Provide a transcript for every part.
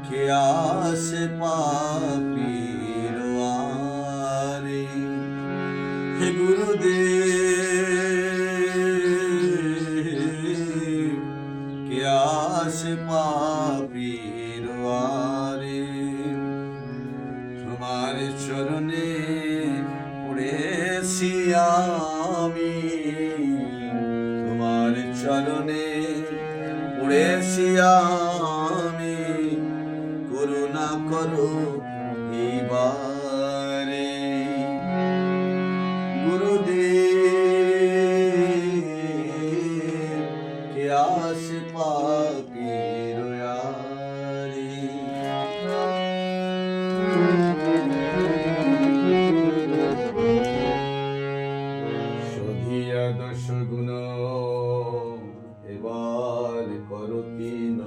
के आस पापीर वारे हे गुरुदेव के आस पापीर वारे तुम्हारे चरणे पड़ेছি আমি তোমার চরণে পড়েছি আমি করুণা করো এবারে গুরুদেব কে আস পাপীর यारे শোধিয়া দশ গুণ এবার করো তিন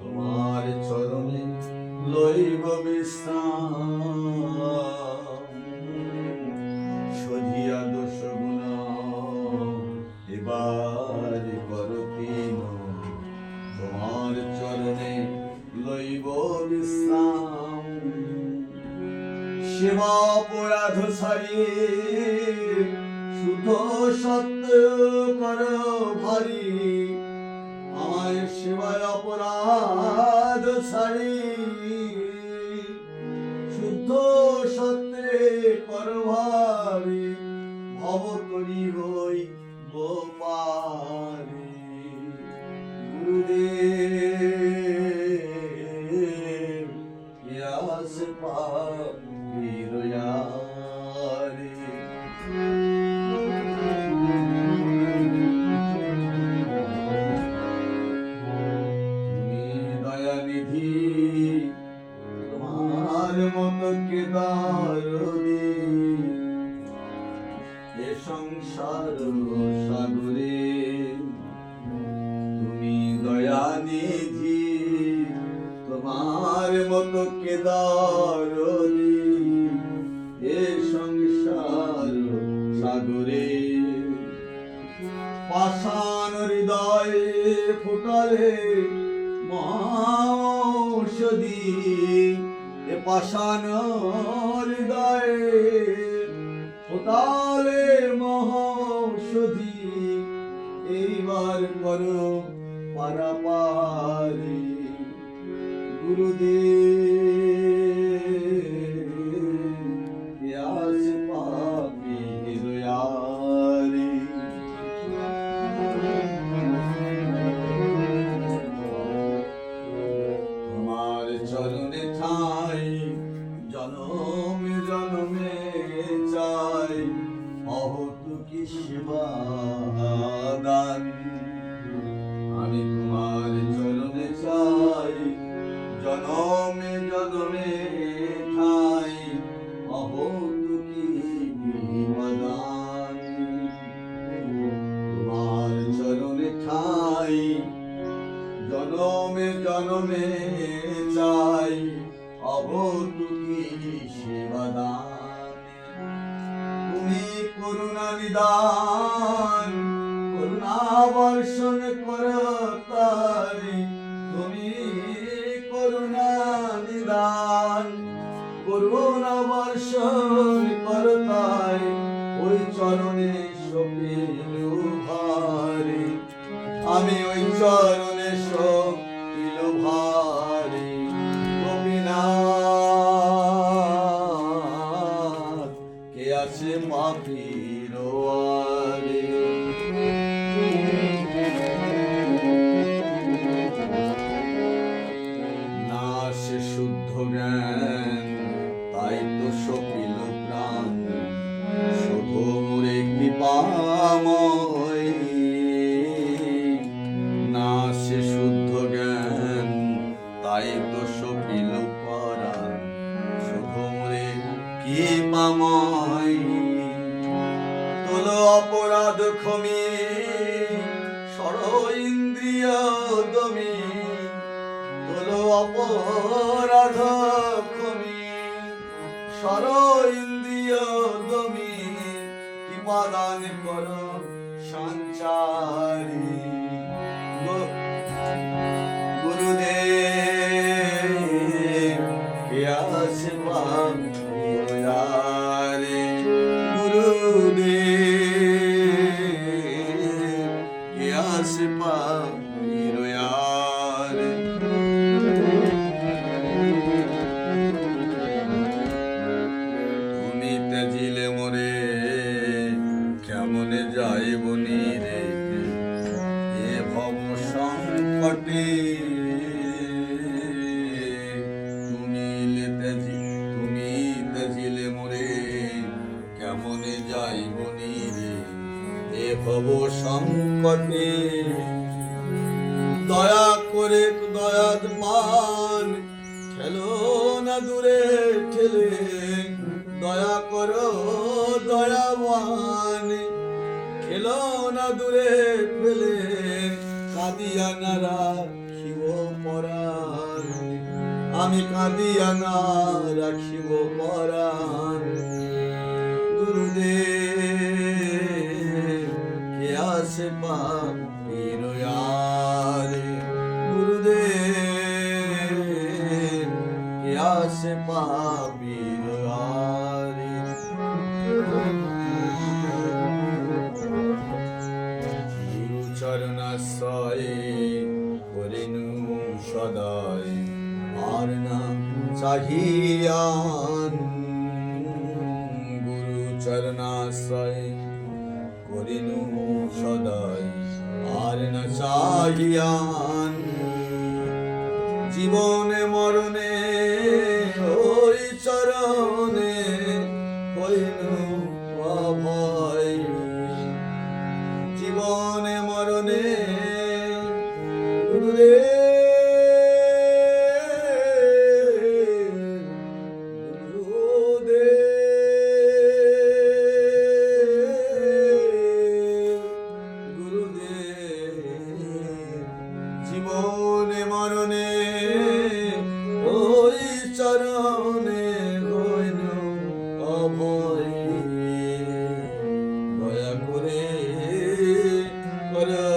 তোমার চরণে লইব বিশ্রাম শোধিয়া দশ গুণ এবার করো তিন তোমার চরণে লইব বিশ্রাম সেবা অপরাধ সারি শুদ্ধ সত্য কর ভারী আমায় সেবায় অপরাধ সারি শুদ্ধ সত্যে কর ভারী ভব করি হই গোপারি গুরুদেব ইয়াস পাপীর यारे দয়ানিধি তোমার মতো কে দরদি এ সংসার সাগরে তুমি দয়ানিধি তোমার মতো কে দরদি এ সংসার সাগরে পাষাণ হৃদয়ে ফুটালে মহাঔষধি এ পাষাণ হৃদয়ে ফোটালে মহাঔষধি এইবার করো পারাপারি গুরুদেব ইয়াস পাপীর यारे চরণে ঠাই জনমে জনমে চাই অহতু কি সেবা দান আমি তোমার চরণে চাই জনমে জনমে ঠাই অহতু কি দান তোমার চরণে ঠাই জনমে জনমে চাই অবতুকি সেবাদান তুমি করুণা নিদান করুণা বর্ষণ করো তারি তুমি করুণা নিদান করুণা বর্ষণ করো তাই ওই চরণে সপিল ভারে আমি ওই চরণে সপিল ভারে গোপীনাথ কে আছে পাপীর यारे না সে শুদ্ধ জ্ঞান তাই তো সপিল প্রাণ শুধু মোরে কৃপাময় না সে শুদ্ধ জ্ঞান তাই তো সপিল পরাণ শুধু মোরে কৃপাময় তোলো অপরাধ ক্ষমি সর ইন্দ্রিয় দমি তোলো অপরাধ ক্ষমি সর ইন্দ্রিয় দমি কৃপা দান করো সঞ্চারী से पाबीरो यार। তুমি তেজিলে মোরে কেমনে যাইব রে, এ ভব সংকটে তুমি তেজিলে মোরে কেমনে যাইব রে, এ ভব সংকটে। দয়া করে দয়াদ মান খেলো না দূরে ঠেলে, দয়া করো দয়াবান খেলো না দূরে ফেলে, কাঁদিয়া না রাখিব পরাণ, আমি কাঁদিয়া না রাখিব পরাণ। গুরুদেব কে আসে পাবীরো यार, গুরুদেব কে আসে পাবীরো यार। চরণাশ্রয়ে করিনু সদায় আর না চাহিয়ান, গুরু চরণাশ্রয়ে করিনু সদায় আর না চাহিয়ান। জীবনে মরণে ওই চরণে হইনু অভয়, জীবনে মরণে জীবনে মরণে ওই চরণে হইনু অভয়। দয়া করে করো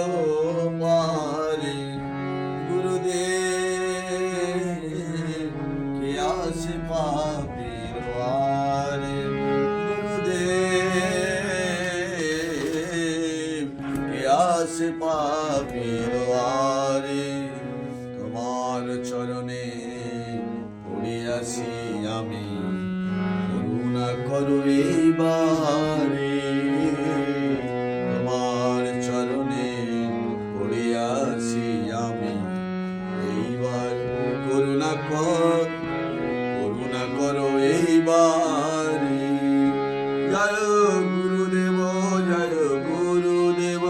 পারে গুরুদেব কে আসে পাবীরো यार, গুরুদেব কে আসে পাবীরো यार। তোমার চরণে পড়িয়াছি আমি, করুণা করো এইবারে। তোমার চরণে পড়িয়াছি আমি, এইবার করুণা করো এইবারে। জয় গুরুদেব জয় গুরুদেব,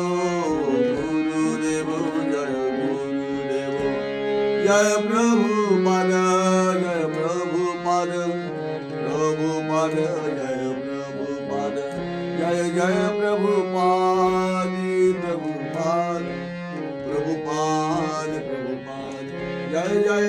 গুরুদেব জয় গুরুদেব। জয় প্রভুপাদ জয় প্রভুপাদ, প্রভুপাদ জয় প্রভুপাদ, জয় জয় প্রভুপাদ প্রভুপাদ, প্রভুপাদ প্রভুপাদ, জয় জয়